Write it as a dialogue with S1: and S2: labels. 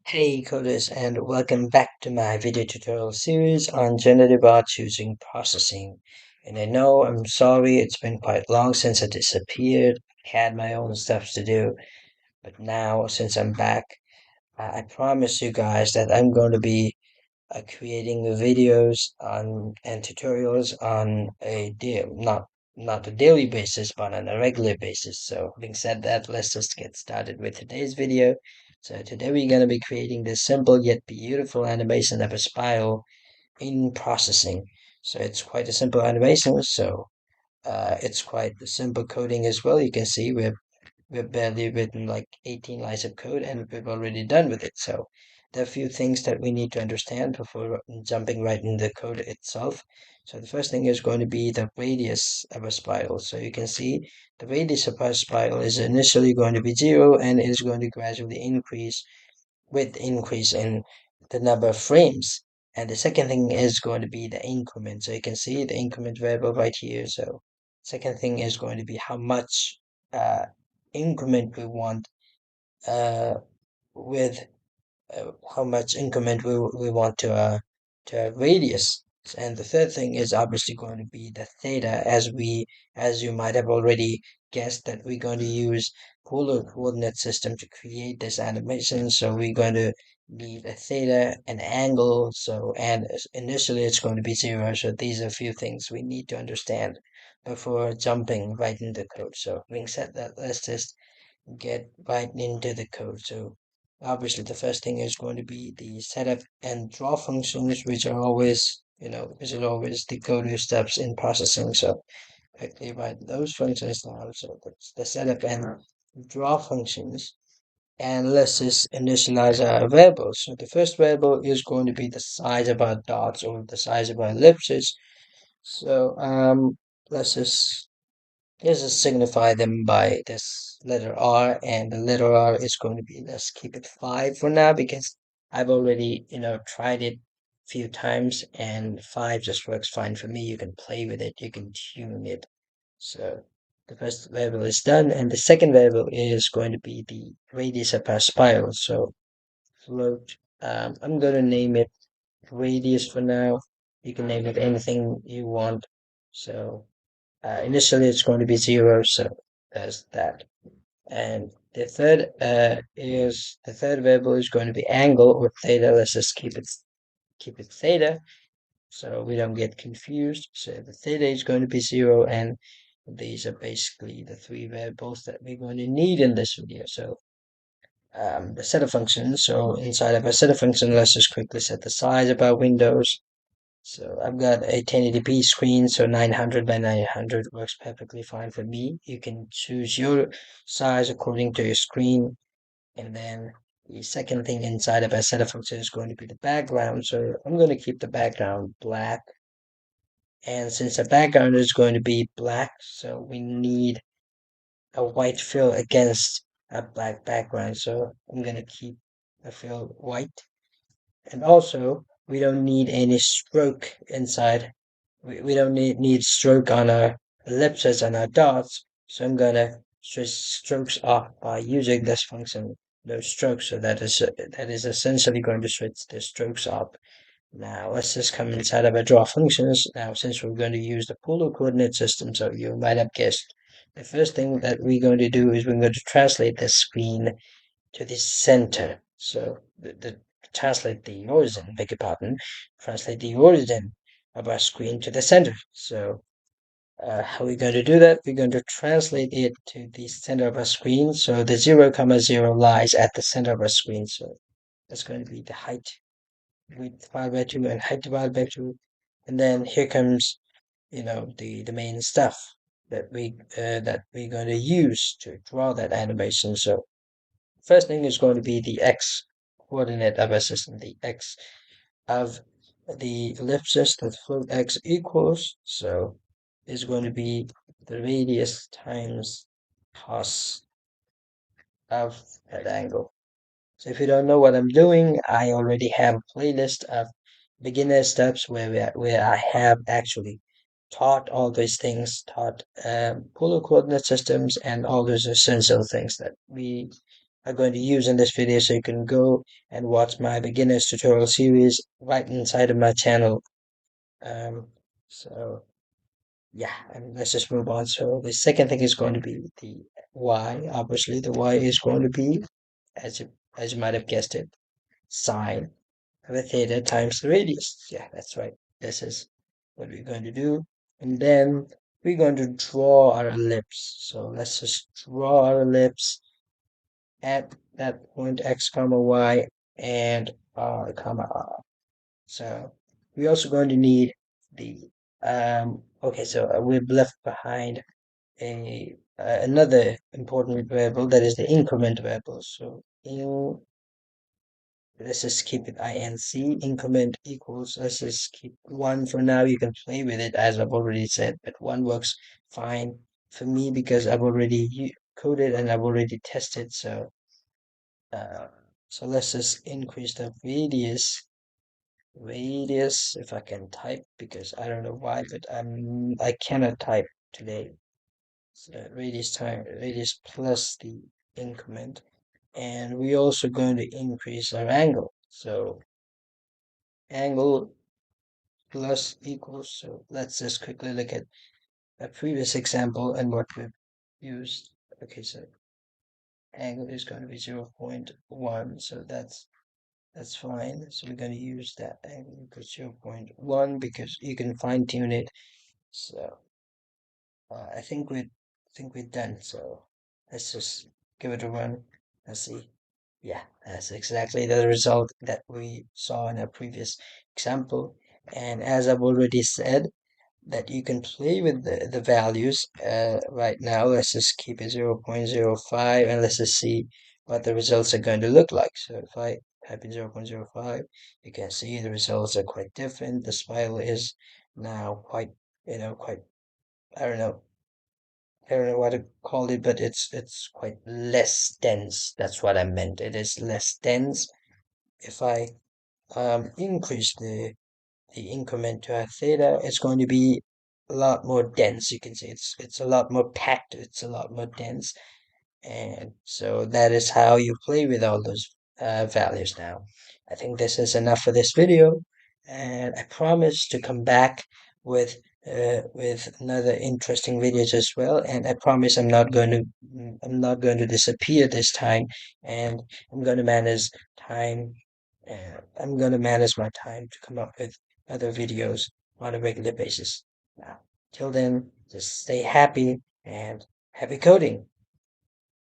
S1: Hey coders, and welcome back to my video tutorial series on generative art using processing. And I know I'm sorry it's been quite long since I disappeared. I had my own stuff to do, but now since I'm back, I promise you guys that I'm going to be creating videos on and tutorials on a deal not a daily basis but on a regular basis. So having said that, let's just get started with today's video. So today we're going to be creating this simple yet beautiful animation of a spiral in processing. So it's quite a simple animation, so it's quite a simple coding as well. You can see we've barely written like 18 lines of code and we've already done with it. So there are a few things that we need to understand before jumping right in the code itself. So the first thing is going to be the radius of a spiral. So you can see the radius of a spiral is initially going to be 0 and it is going to gradually increase with increase in the number of frames. And the second thing is going to be the increment. So you can see the increment variable right here. So second thing is going to be how much increment we want uh, with how much increment we want to radius. And the third thing is obviously going to be the theta, as you might have already guessed that we're going to use polar coordinate system to create this animation. So we're going to need a theta, an angle. So and initially it's going to be 0. So these are a few things we need to understand before jumping right into code. So having said that, let's just get right into the code. So obviously the first thing is going to be the setup and draw functions, which are always, which are always the go-to steps in processing. So quickly write those functions down. So that's the setup and draw functions. And let's just initialize our variables. So the first variable is going to be the size of our dots or the size of our ellipses. So let's just signify them by this letter R, and the letter R is going to be, let's keep it 5 for now because I've already, tried it a few times and 5 just works fine for me. You can play with it, you can tune it. So the first variable is done, and the second variable is going to be the radius of our spiral. So float, I'm going to name it radius for now. You can name it anything you want. So initially it's going to be 0, so there's that. And the third variable is going to be angle or theta. Let's just keep it theta so we don't get confused. So the theta is going to be 0, and these are basically the three variables that we're going to need in this video. So the set of functions. So inside of a set of functions, let's just quickly set the size of our windows. So I've got a 1080p screen, so 900 by 900 works perfectly fine for me. You can choose your size according to your screen. And then the second thing inside of a set of functions is going to be the background. So I'm going to keep the background black. And since the background is going to be black, so we need a white fill against a black background. So I'm going to keep the fill white. And also, we don't need any stroke inside. We don't need stroke on our ellipses and our dots. So I'm gonna switch strokes off by using this function, those strokes. So that is essentially going to switch the strokes off. Now let's just come inside of our draw functions. Now since we're going to use the polar coordinate system, so you might have guessed, the first thing that we're going to do is we're going to translate the screen to the center. So the translate the origin, beg your pardon, translate the origin of our screen to the center. So how are we going to do that? We're going to translate it to the center of our screen. So the 0, comma 0 lies at the center of our screen. So that's going to be the height, width divided by 2 and height divided by 2. And then here comes, the main stuff that we're going to use to draw that animation. So first thing is going to be the x coordinate of our system, the x of the ellipsis that float x equals, so is going to be the radius times cos of that angle. So if you don't know what I'm doing, I already have a playlist of beginner steps where I have actually taught all these things, taught polar coordinate systems and all those essential things that we are going to use in this video, so you can go and watch my beginners tutorial series right inside of my channel. Um, so yeah, and let's just move on. So the second thing is going to be the y. Obviously, the y is going to be, as you might have guessed it, sine of a theta times the radius. Yeah, that's right. This is what we're going to do. And then we're going to draw our ellipse. So let's just draw our ellipse at that point x comma y and r comma r. So we're also going to need the okay, so we've left behind a another important variable, that is the increment variable. So in let's just keep it inc, increment equals, let's just keep 1 for now. You can play with it as I've already said, but 1 works fine for me because I've already coded and I've already tested. So uh, so let's just increase the radius if I can type, because I don't know why, but I cannot type today. So radius plus the increment, and we're also going to increase our angle. So angle plus equals. So let's just quickly look at a previous example and what we've used. Okay, so angle is going to be 0.1, so that's fine. So we're going to use that angle equals 0.1 because you can fine tune it. So I think we're done. So let's just give it a run and see. Yeah, that's exactly the result that we saw in our previous example. And as I've already said, that you can play with the values. Right now, let's just keep it 0.05 and let's just see what the results are going to look like. So if I type in 0.05, you can see the results are quite different. The spiral is now quite, quite, I don't know, I don't know what to call it, but it's quite less dense. That's what I meant. It is less dense. If I increase the increment to our theta, it's going to be a lot more dense. You can see it's a lot more packed. It's a lot more dense, and so that is how you play with all those values now. I think this is enough for this video, and I promise to come back with another interesting videos as well. And I promise I'm not going to disappear this time, and I'm going to manage time. I'm going to manage my time to come up with other videos on a regular basis. Now, till then, just stay happy and happy coding.